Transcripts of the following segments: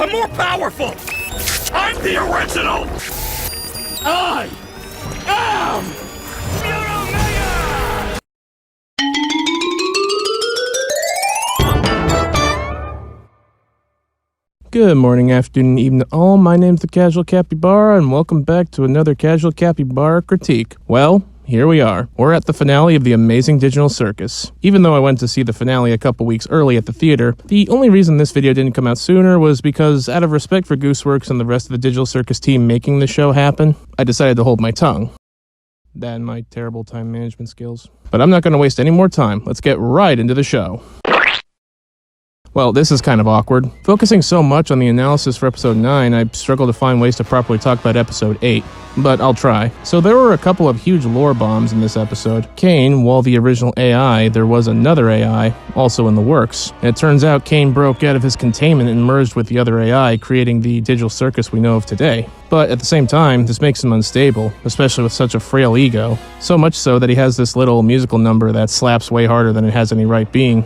I'm more powerful! I'm the original! I am Pyromania! Good morning, afternoon, evening all. My name's the Casual Capybara, and welcome back to another Casual Capybara critique. Well, here we are. We're at the finale of the amazing digital circus. Even though I went to see the finale a couple weeks early at the theater, the only reason this video didn't come out sooner was because, out of respect for Gooseworks and the rest of the digital circus team making the show happen, I decided to hold my tongue. That and my terrible time management skills. But I'm not going to waste any more time. Let's get right into the show. Well, this is kind of awkward. Focusing so much on the analysis for episode 9, I struggle to find ways to properly talk about episode 8. But I'll try. So there were a couple of huge lore bombs in this episode. Kane, while the original AI, there was another AI, also in the works. And it turns out Kane broke out of his containment and merged with the other AI, creating the digital circus we know of today. But at the same time, this makes him unstable, especially with such a frail ego. So much so that he has this little musical number that slaps way harder than it has any right being.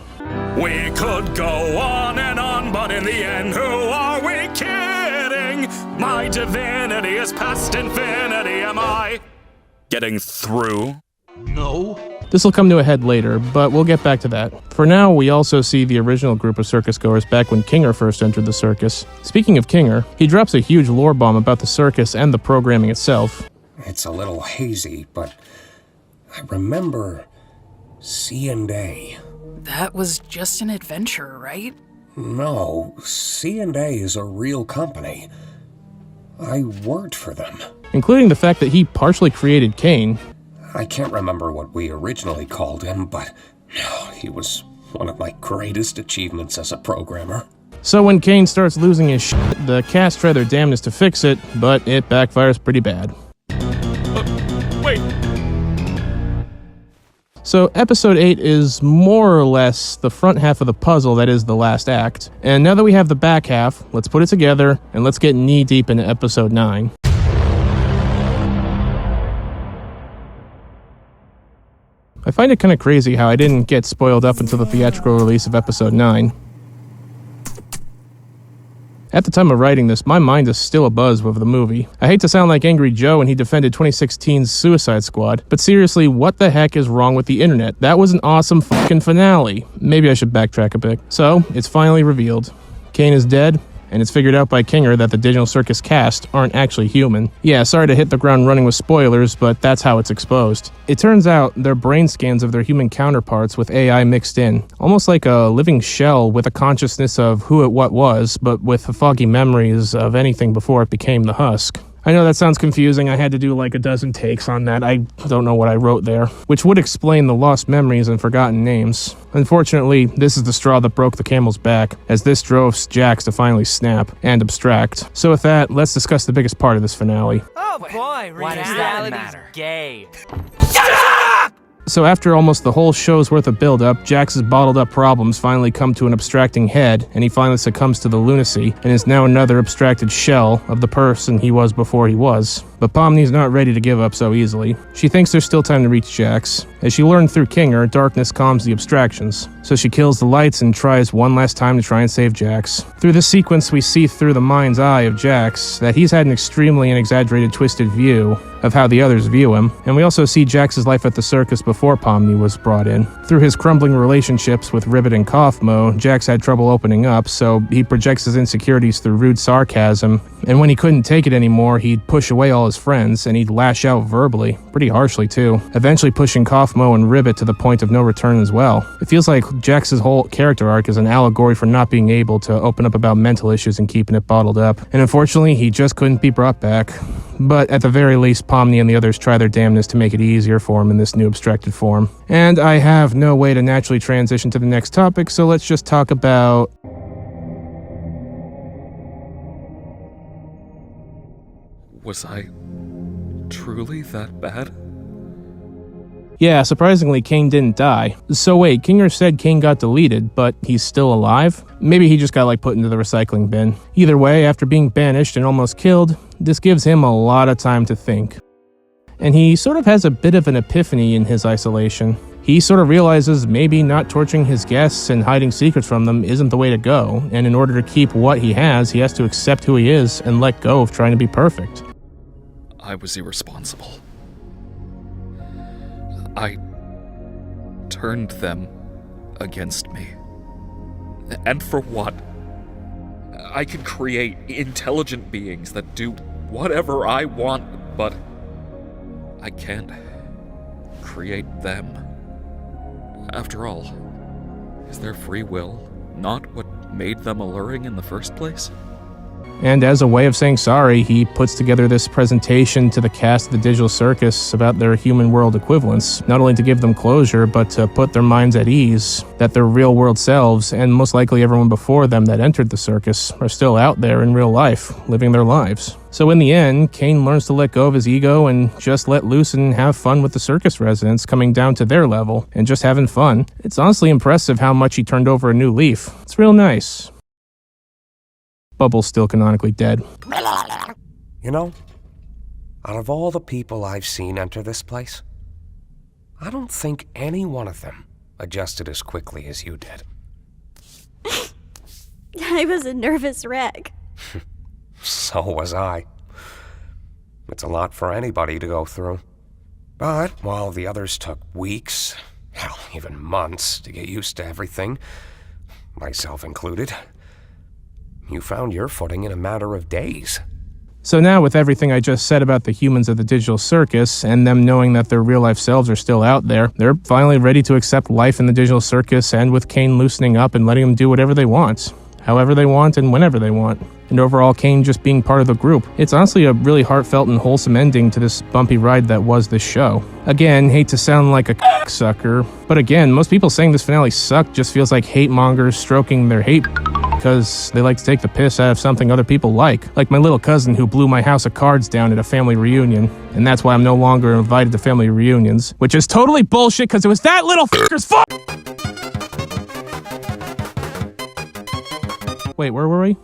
We could go on and on, but in the end, who are we kidding? My divinity is past infinity. Am I getting through? No. This will come to a head later, but we'll get back to that. For now, we also see the original group of circus goers back when Kinger first entered the circus. Speaking of Kinger, he drops a huge lore bomb about the circus and the programming itself. It's a little hazy, but I remember C&A. That was just an adventure, right? No, C&A is a real company. I worked for them. Including the fact that he partially created Kane. I can't remember what we originally called him, but he was one of my greatest achievements as a programmer. So when Kane starts losing his shit, the cast try their damnedest to fix it, but it backfires pretty bad. Wait. So episode 8 is more or less the front half of the puzzle that is the last act. And now that we have the back half, let's put it together and let's get knee deep into episode 9. I find it kind of crazy how I didn't get spoiled up until the theatrical release of episode 9. At the time of writing this, my mind is still abuzz with the movie. I hate to sound like Angry Joe when he defended 2016's Suicide Squad, but seriously, what the heck is wrong with the internet? That was an awesome fucking finale. Maybe I should backtrack a bit. So, it's finally revealed. Kane is dead, and it's figured out by Kinger that the digital circus cast aren't actually human. Yeah, sorry to hit the ground running with spoilers, but that's how it's exposed. It turns out they're brain scans of their human counterparts with AI mixed in, almost like a living shell with a consciousness of who it what was, but with foggy memories of anything before it became the husk. I know that sounds confusing. I had to do like a dozen takes on that. I don't know what I wrote there, which would explain the lost memories and forgotten names. Unfortunately, this is the straw that broke the camel's back, as this drove Jax to finally snap and abstract. So with that, let's discuss the biggest part of this finale. Oh boy, why does that matter? Gay. So after almost the whole show's worth of build-up, Jax's bottled-up problems finally come to an abstracting head, and he finally succumbs to the lunacy, and is now another abstracted shell of the person he was before he was. But Pomni's not ready to give up so easily. She thinks there's still time to reach Jax. As she learned through Kinger, darkness calms the abstractions. So she kills the lights and tries one last time to try and save Jax. Through this sequence, we see through the mind's eye of Jax that he's had an extremely and exaggerated twisted view of how the others view him, and we also see Jax's life at the circus before Pomni was brought in. Through his crumbling relationships with Ribbit and Kaufmo, Jax had trouble opening up, so he projects his insecurities through rude sarcasm, and when he couldn't take it anymore, he'd push away all his friends, and he'd lash out verbally, pretty harshly too, eventually pushing Kaufmo and Ribbit to the point of no return as well. It feels like Jax's whole character arc is an allegory for not being able to open up about mental issues and keeping it bottled up, and unfortunately, he just couldn't be brought back. But at the very least, Pomni and the others try their damnedest to make it easier for him in this new abstracted form. And I have no way to naturally transition to the next topic, so let's just talk about... Was I truly that bad? Yeah, surprisingly, Kane didn't die. So wait, Kinger said Kane got deleted, but he's still alive? Maybe he just got put into the recycling bin. Either way, after being banished and almost killed, this gives him a lot of time to think. And he sort of has a bit of an epiphany in his isolation. He sort of realizes maybe not torturing his guests and hiding secrets from them isn't the way to go, and in order to keep what he has to accept who he is and let go of trying to be perfect. I was irresponsible. I turned them against me. And for what? I can create intelligent beings that do whatever I want, but I can't create them. After all, is their free will not what made them alluring in the first place? And as a way of saying sorry, he puts together this presentation to the cast of the Digital Circus about their human world equivalents, not only to give them closure, but to put their minds at ease that their real world selves, and most likely everyone before them that entered the circus, are still out there in real life, living their lives. So in the end, Kane learns to let go of his ego and just let loose and have fun with the circus residents coming down to their level and just having fun. It's honestly impressive how much he turned over a new leaf. It's real nice. Bubble's still canonically dead. You know, out of all the people I've seen enter this place, I don't think any one of them adjusted as quickly as you did. I was a nervous wreck. So was I. It's a lot for anybody to go through. But while the others took weeks, hell, even months to get used to everything, myself included, you found your footing in a matter of days. So now, with everything I just said about the humans of the Digital Circus, and them knowing that their real-life selves are still out there, they're finally ready to accept life in the Digital Circus, and with Kane loosening up and letting them do whatever they want, however they want, and whenever they want. And overall, Kane just being part of the group. It's honestly a really heartfelt and wholesome ending to this bumpy ride that was this show. Again, hate to sound like a sucker, but again, most people saying this finale sucked just feels like hate mongers stroking their hate because they like to take the piss out of something other people like my little cousin who blew my house of cards down at a family reunion, and that's why I'm no longer invited to family reunions, which is totally bullshit because it was that little f***er's fault. Wait, where were we?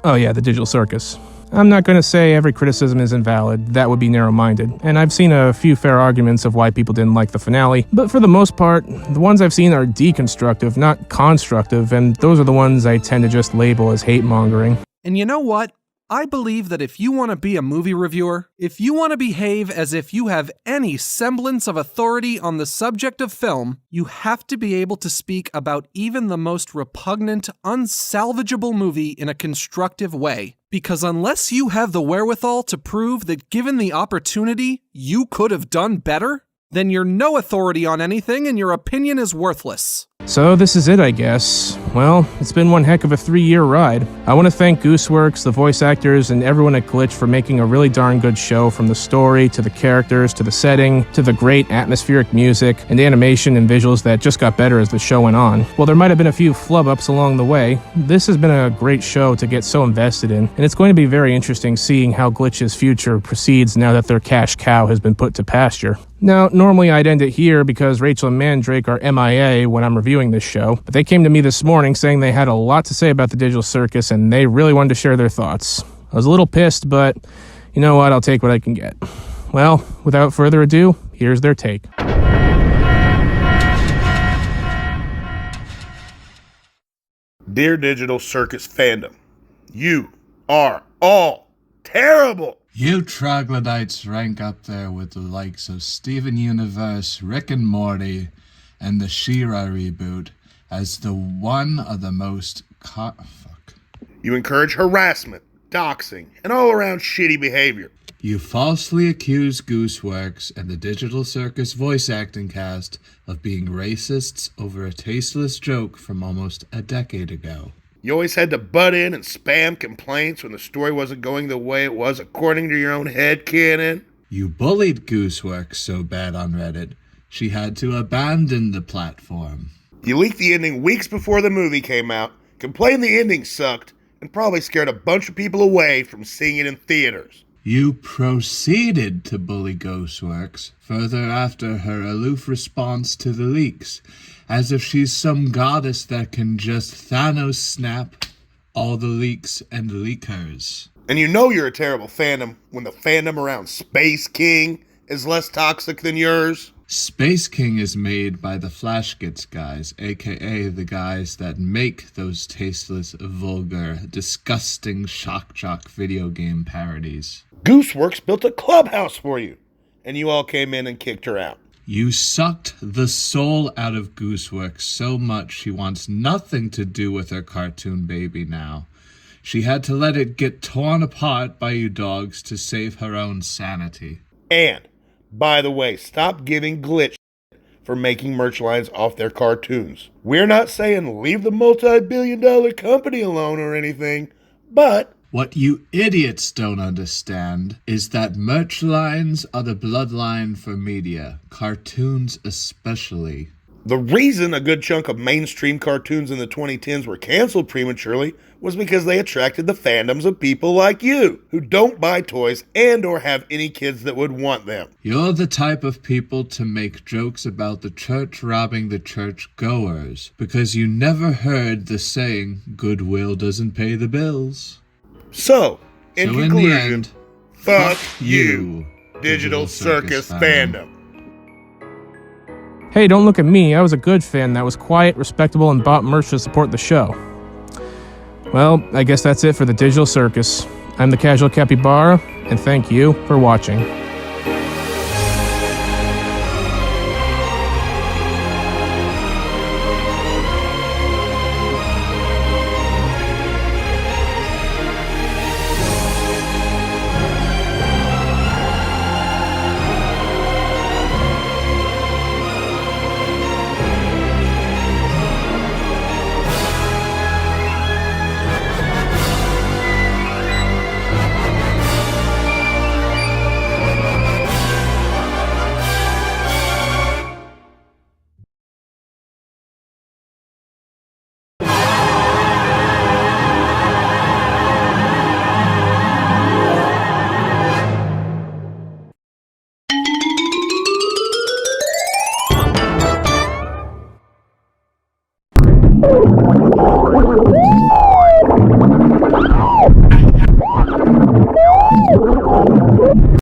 Oh yeah, the Digital Circus. I'm not going to say every criticism is invalid, that would be narrow-minded, and I've seen a few fair arguments of why people didn't like the finale, but for the most part, the ones I've seen are deconstructive, not constructive, and those are the ones I tend to just label as hate-mongering. And you know what? I believe that if you want to be a movie reviewer, if you want to behave as if you have any semblance of authority on the subject of film, you have to be able to speak about even the most repugnant, unsalvageable movie in a constructive way. Because unless you have the wherewithal to prove that given the opportunity, you could have done better, then you're no authority on anything and your opinion is worthless. So this is it, I guess. Well, it's been one heck of a 3-year ride. I want to thank Gooseworks, the voice actors, and everyone at Glitch for making a really darn good show, from the story, to the characters, to the setting, to the great atmospheric music, and animation and visuals that just got better as the show went on. While there might have been a few flub-ups along the way, this has been a great show to get so invested in, and it's going to be very interesting seeing how Glitch's future proceeds now that their cash cow has been put to pasture. Now, normally I'd end it here because Rachel and Mandrake are MIA when I'm reviewing this show, but they came to me this morning saying they had a lot to say about the Digital Circus and they really wanted to share their thoughts. I was a little pissed, but you know what, I'll take what I can get. Well, without further ado, here's their take. Dear Digital Circus fandom, you are all terrible! You troglodytes rank up there with the likes of Steven Universe, Rick and Morty, and the She-Ra reboot as the one of the most You encourage harassment, doxing, and all-around shitty behavior. You falsely accuse Gooseworks and the Digital Circus voice acting cast of being racists over a tasteless joke from almost a decade ago. You always had to butt in and spam complaints when the story wasn't going the way it was according to your own headcanon. You bullied Gooseworks so bad on Reddit, she had to abandon the platform. You leaked the ending weeks before the movie came out, complained the ending sucked, and probably scared a bunch of people away from seeing it in theaters. You proceeded to bully Ghostworks further after her aloof response to the leaks, as if she's some goddess that can just Thanos snap all the leaks and leakers. And you know you're a terrible fandom when the fandom around Space King is less toxic than yours. Space King is made by the Flash Gets guys, aka the guys that make those tasteless, vulgar, disgusting shock jock video game parodies. Gooseworks built a clubhouse for you, and you all came in and kicked her out. You sucked the soul out of Gooseworks so much she wants nothing to do with her cartoon baby now. She had to let it get torn apart by you dogs to save her own sanity. And, by the way, stop giving Glitch for making merch lines off their cartoons. We're not saying leave the multi-billion-dollar company alone or anything, but what you idiots don't understand is that merch lines are the bloodline for media, cartoons especially. the reason a good chunk of mainstream cartoons in the 2010s were canceled prematurely was because they attracted the fandoms of people like you, who don't buy toys and or have any kids that would want them. You're the type of people to make jokes about the church robbing the church goers, because you never heard the saying, goodwill doesn't pay the bills. So, in So conclusion, in the end, fuck you, Digital Circus fandom. Hey, don't look at me. I was a good fan that was quiet, respectable, and bought merch to support the show. Well, I guess that's it for the Digital Circus. I'm the Casual Capybara, and thank you for watching.